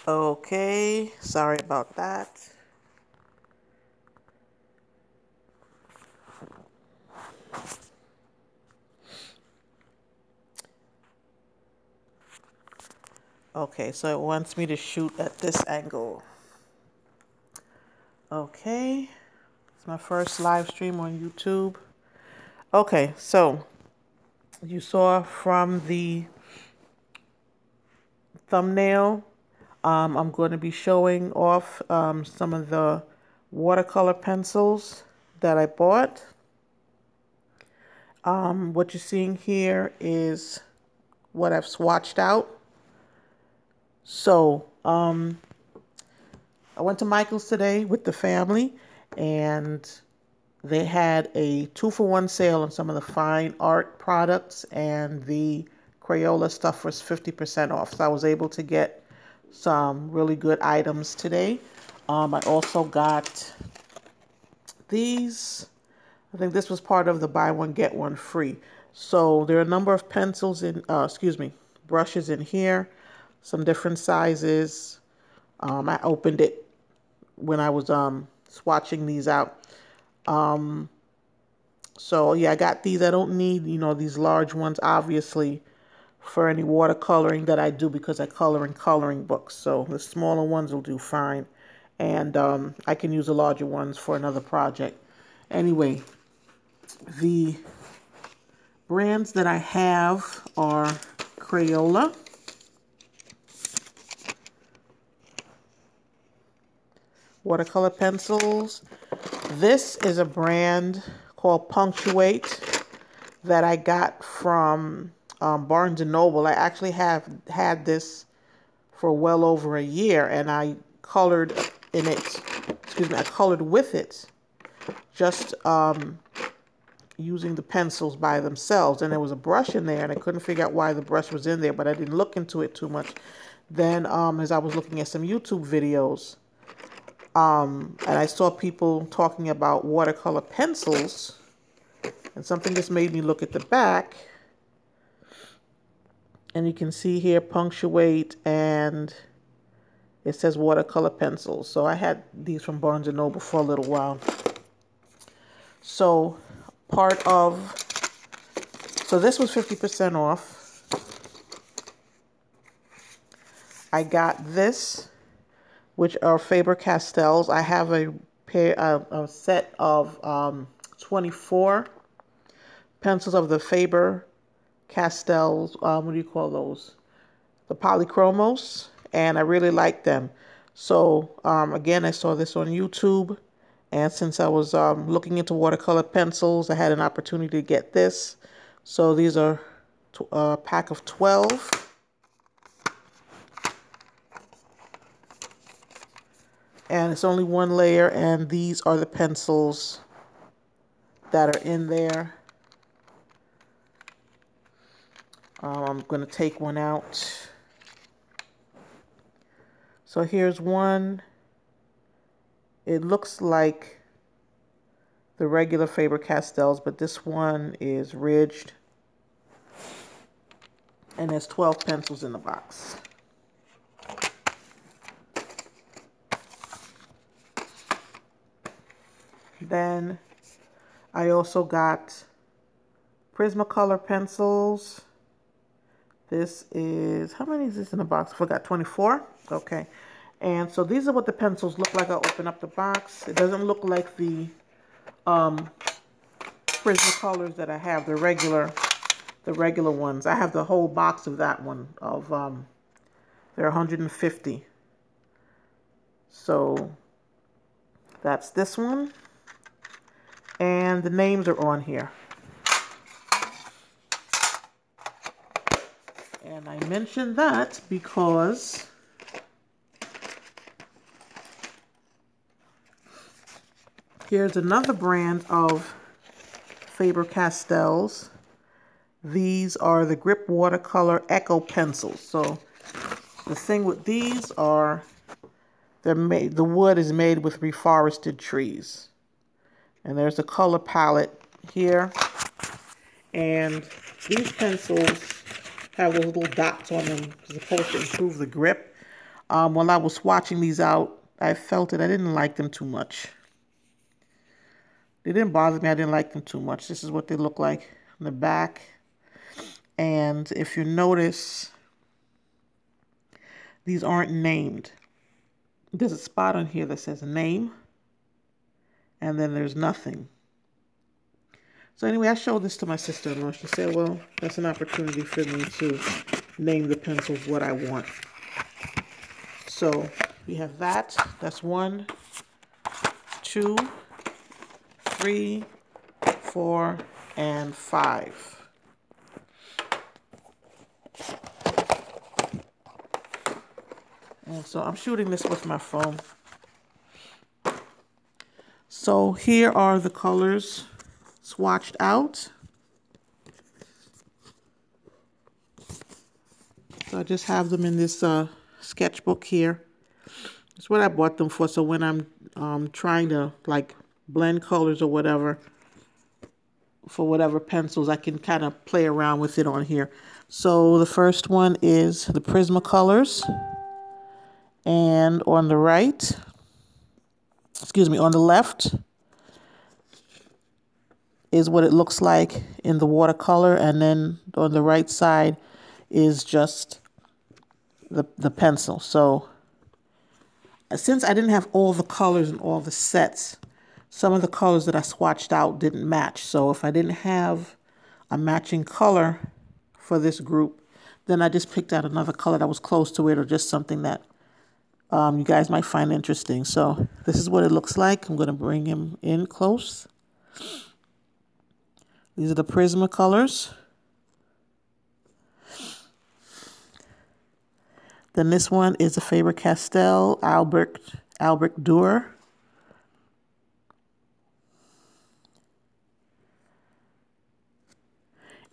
Okay, sorry about that. Okay, so it wants me to shoot at this angle. Okay, it's my first live stream on YouTube. Okay, so you saw from the thumbnail, I'm going to be showing off some of the watercolor pencils that I bought. What you're seeing here is what I've swatched out. So, I went to Michael's today with the family, and they had a 2-for-1 sale on some of the fine art products, and the Crayola stuff was 50% off. So I was able to get some really good items today. I also got these. I think this was part of the buy one, get one free. So there are a number of pencils in, brushes in here, some different sizes. I opened it when I was swatching these out. So yeah, I got these. I don't need, these large ones, obviously, for any watercoloring that I do because I color in coloring books. So the smaller ones will do fine. And I can use the larger ones for another project. Anyway, the brands that I have are Crayola, watercolor pencils. This is a brand called Punctuate that I got from Barnes & Noble. I actually have had this for well over a year, and I colored in it, I colored with it, just using the pencils by themselves. And there was a brush in there, and I couldn't figure out why the brush was in there, but I didn't look into it too much. Then as I was looking at some YouTube videos, and I saw people talking about watercolor pencils, and something just made me look at the back. And you can see here, Punctuate, and it says watercolor pencils. So I had these from Barnes & Noble for a little while. So this was 50% off. I got this, which are Faber-Castells. I have a set of 24 pencils of the Faber-Castells. What do you call those? The polychromos, and I really like them. So again, I saw this on YouTube, and since I was looking into watercolor pencils, I had an opportunity to get this. So these are a pack of 12. And it's only one layer, and these are the pencils that are in there. I'm going to take one out. So here's one. It looks like the regular Faber-Castells, but this one is ridged. And there's 12 pencils in the box. Then I also got Prismacolor pencils. This is, how many is this in the box? I forgot, 24? Okay. And so these are what the pencils look like. I'll open up the box. It doesn't look like the Prismacolors that I have, the regular ones. I have the whole box of that one. They're 150. So that's this one. And the names are on here. And I mentioned that because here's another brand of Faber-Castells. These are the Grip Watercolor Echo pencils. So the thing with these are the wood is made with reforested trees. And there's the color palette here. And these pencils have those little dots on them. It's supposed to improve the grip. While I was swatching these out, I felt it. I didn't like them too much. They didn't bother me. I didn't like them too much. This is what they look like in the back. And if you notice, these aren't named. There's a spot on here that says name, and then there's nothing. So anyway, I showed this to my sister-in-law. She said, well, that's an opportunity for me to name the pencils what I want. So we have that. That's 1, 2, 3, 4, and 5. And so I'm shooting this with my phone. So here are the colors swatched out. So I just have them in this sketchbook here. That's what I bought them for. So when I'm trying to like blend colors or whatever, for whatever pencils, I can kind of play around with it on here. So the first one is the Prismacolors. And on the right, on the left is what it looks like in the watercolor. And then on the right side is just the pencil. So since I didn't have all the colors and all the sets, some of the colors that I swatched out didn't match. So if I didn't have a matching color for this group, then I just picked out another color that was close to it, or just something that you guys might find interesting. So this is what it looks like. I'm going to bring him in close. These are the Prismacolors. Then this one is a Faber-Castell Albrecht Dürer.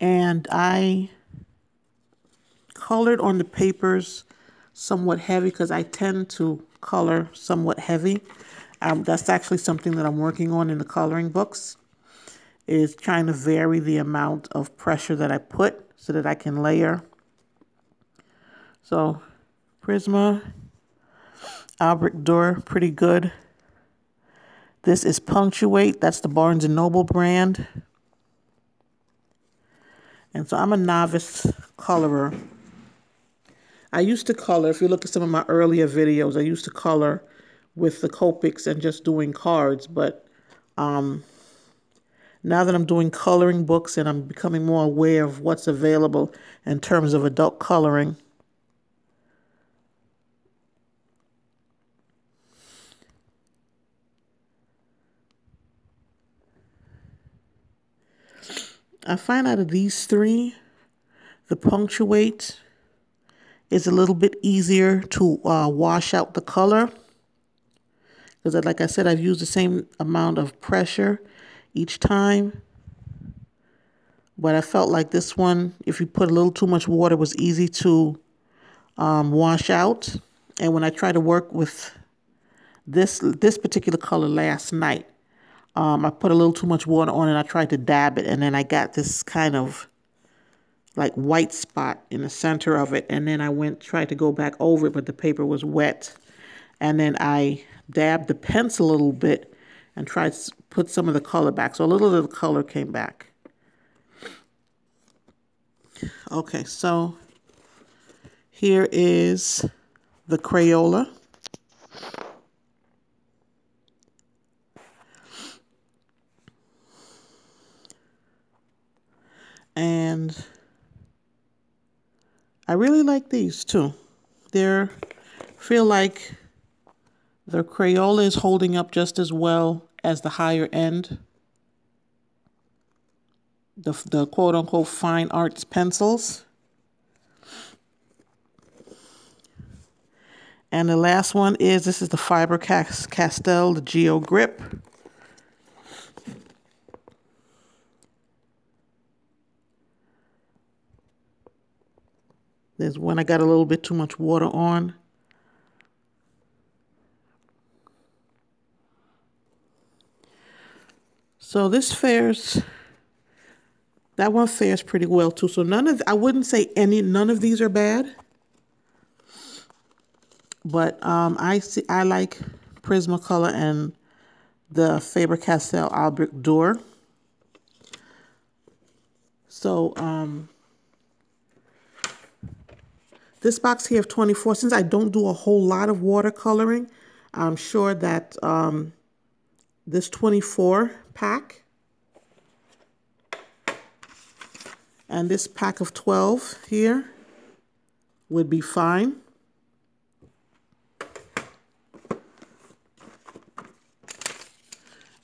And I colored on the papers somewhat heavy because I tend to color somewhat heavy. That's actually something that I'm working on in the coloring books, is trying to vary the amount of pressure that I put so that I can layer. So Prisma, Albrecht Dürer, pretty good. This is Punctuate. That's the Barnes & Noble brand. And so I'm a novice colorer. I used to color, if you look at some of my earlier videos, I used to color with the Copics and just doing cards. But now that I'm doing coloring books and I'm becoming more aware of what's available in terms of adult coloring, I find out of these three, the Punctuate is a little bit easier to wash out the color. Because like I said, I've used the same amount of pressure each time. But I felt like this one, if you put a little too much water, was easy to wash out. And when I tried to work with this particular color last night, I put a little too much water on it. I tried to dab it, and then I got this kind of like white spot in the center of it. And then I tried to go back over it, but the paper was wet. And then I dabbed the pencil a little bit and tried to put some of the color back. So a little of the color came back. Okay, so here is the Crayola. And I really like these too. Feel like the Crayola is holding up just as well as the higher end, the quote-unquote fine arts pencils. And the last one is, this is the Faber-Castell, the Geo Grip. There's one I got a little bit too much water on. So this fares, that one fares pretty well too. So I wouldn't say none of these are bad. But I like Prismacolor and the Faber-Castell Albrecht Durer. So this box here of 24, since I don't do a whole lot of watercoloring, I'm sure that this 24 pack and this pack of 12 here would be fine.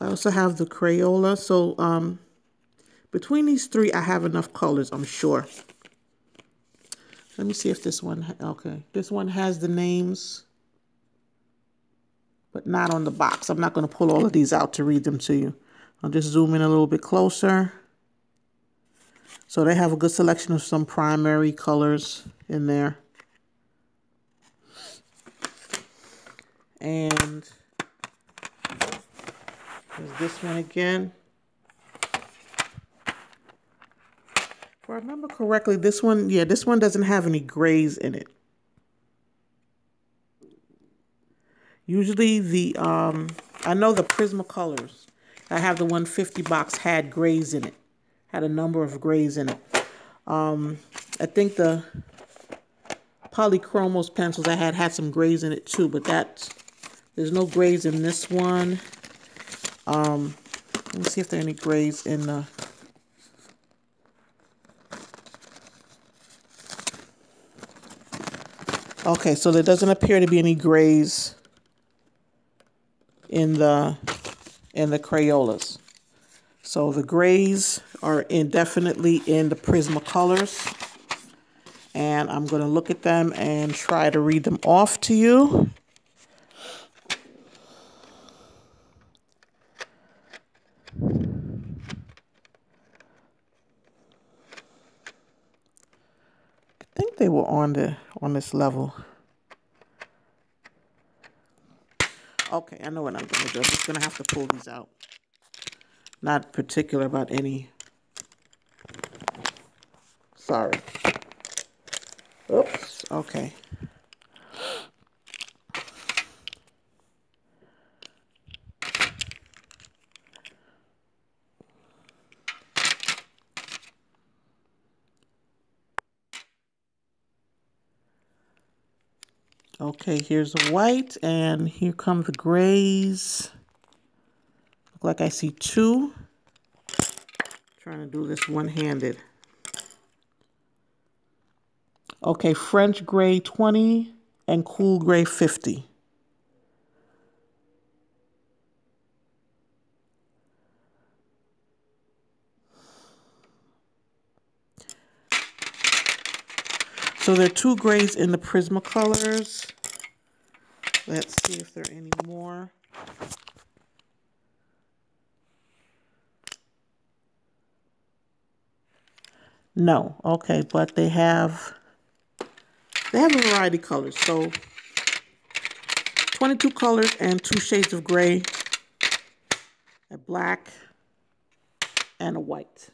I also have the Crayola, so between these three I have enough colors, I'm sure. Let me see if this one, okay, this one has the names, but not on the box. I'm not going to pull all of these out to read them to you. I'll just zoom in a little bit closer. So they have a good selection of some primary colors in there. And there's this one again. If I remember correctly, this one, yeah, this one doesn't have any grays in it. Usually the, I know the Prismacolors, I have the 150 box had grays in it. Had a number of grays in it. I think the Polychromos pencils I had some grays in it too, but there's no grays in this one. Let me see if there are any grays in the... Okay, so there doesn't appear to be any grays in the Crayolas. So the grays are definitely in the Prismacolors. And I'm going to look at them and try to read them off to you. I think they were on this level. Okay, I know what I'm going to do. I'm just going to have to pull these out. Not particular about any. Sorry. Oops. Okay. Okay, here's the white, and here come the grays. Look like I see two. Trying to do this one-handed. Okay, French gray 20 and cool gray 50. So there are two grays in the Prismacolors. Let's see if there are any more. No, okay, but they have a variety of colors. So 22 colors and 2 shades of gray, a black, and a white.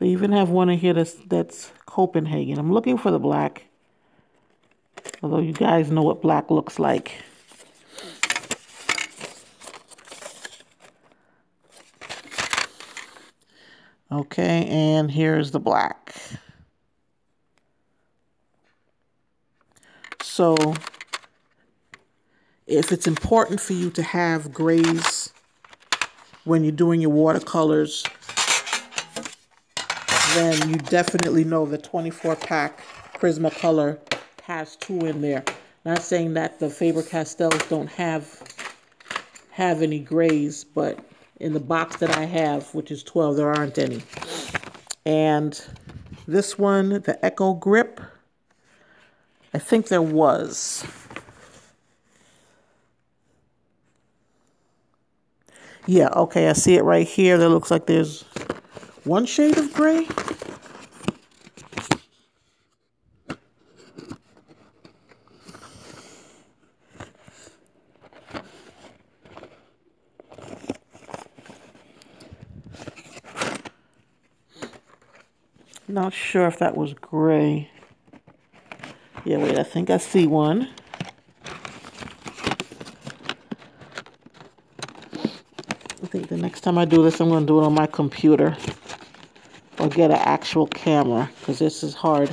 They even have one in here that's Copenhagen. I'm looking for the black, although you guys know what black looks like. Okay, and here's the black. So if it's important for you to have grays when you're doing your watercolors, then you definitely know the 24-pack Prismacolor has 2 in there. Not saying that the Faber-Castells don't have any grays, but in the box that I have, which is 12, there aren't any. And this one, the Echo Grip, I think there was. Yeah, okay, I see it right here. That looks like there's 1 shade of gray. Not sure if that was gray. Yeah, wait, I think I see one. I think the next time I do this, I'm going to do it on my computer or get an actual camera, because this is hard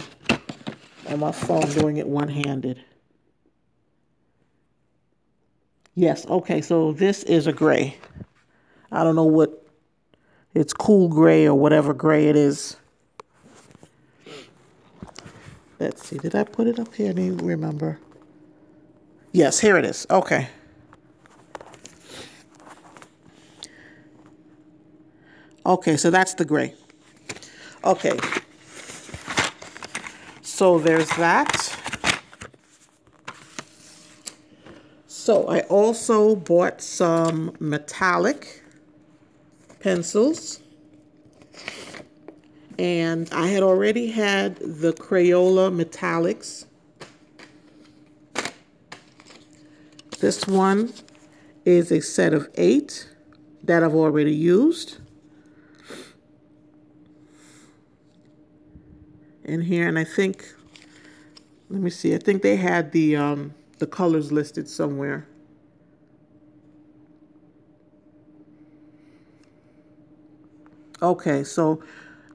on my phone doing it one-handed. Yes, okay, so this is a gray. I don't know what, it's cool gray or whatever gray it is. Let's see, did I put it up here? I don't even remember. Yes, here it is. Okay. Okay, so that's the gray. Okay. So there's that. So I also bought some metallic pencils. And I had already had the Crayola metallics. This one is a set of 8 that I've already used. In here, and I think, let me see, I think they had the colors listed somewhere. Okay, so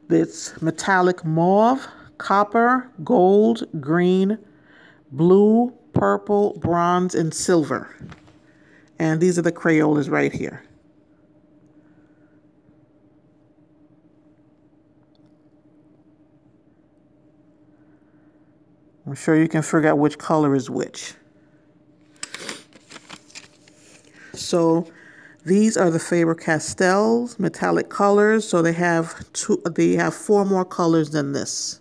it's metallic mauve, copper, gold, green, blue, purple, bronze, and silver. And these are the Crayolas right here. I'm sure you can figure out which color is which. So these are the Faber-Castell's metallic colors. So they have 4 more colors than this.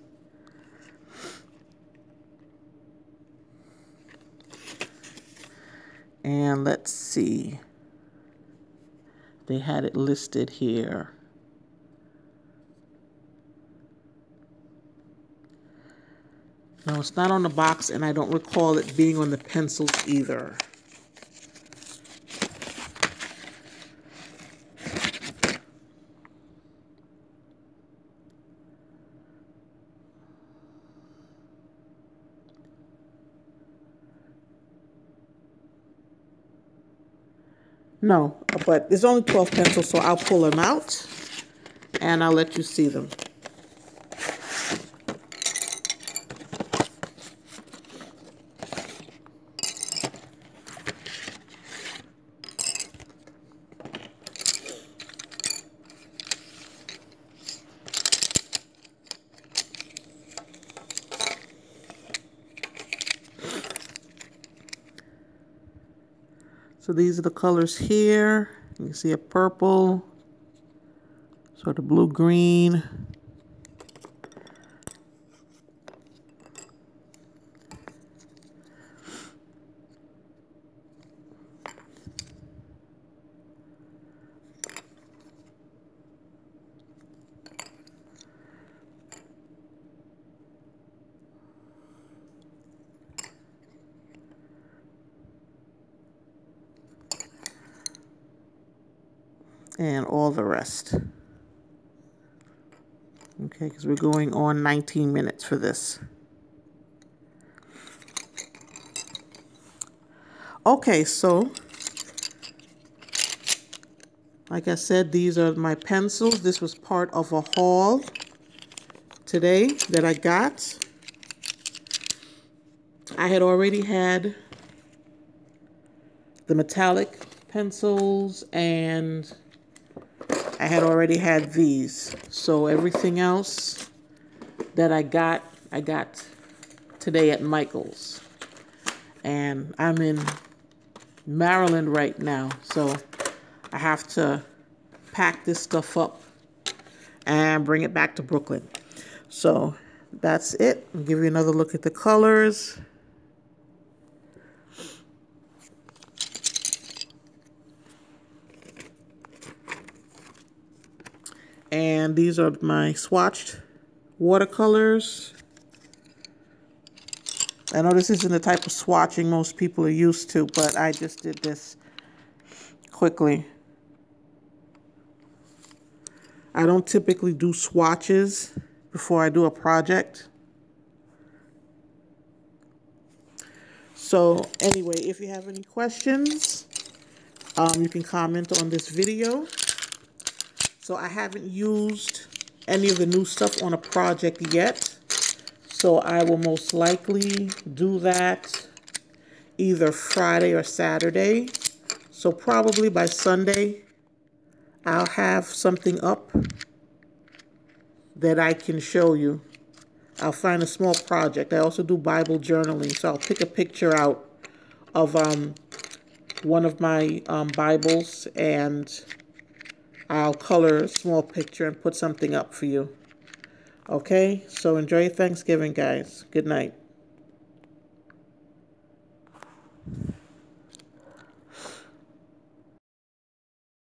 And let's see. They had it listed here. No, it's not on the box, and I don't recall it being on the pencils either. No, but there's only 12 pencils, so I'll pull them out, and I'll let you see them. So these are the colors here. You can see a purple, sort of blue-green. And all the rest. Okay, because we're going on 19 minutes for this. Okay, so like I said, these are my pencils. This was part of a haul today that I got. I had already had the metallic pencils, and I had already had these. So everything else that I got today at Michael's. And I'm in Maryland right now, so I have to pack this stuff up and bring it back to Brooklyn. So that's it. I'll give you another look at the colors. And these are my swatched watercolors. I know this isn't the type of swatching most people are used to, but I just did this quickly. I don't typically do swatches before I do a project. So anyway, if you have any questions, you can comment on this video. So I haven't used any of the new stuff on a project yet. So I will most likely do that either Friday or Saturday. So probably by Sunday, I'll have something up that I can show you. I'll find a small project. I also do Bible journaling, so I'll pick a picture out of one of my Bibles, and I'll color a small picture and put something up for you. Okay, so enjoy Thanksgiving, guys. Good night.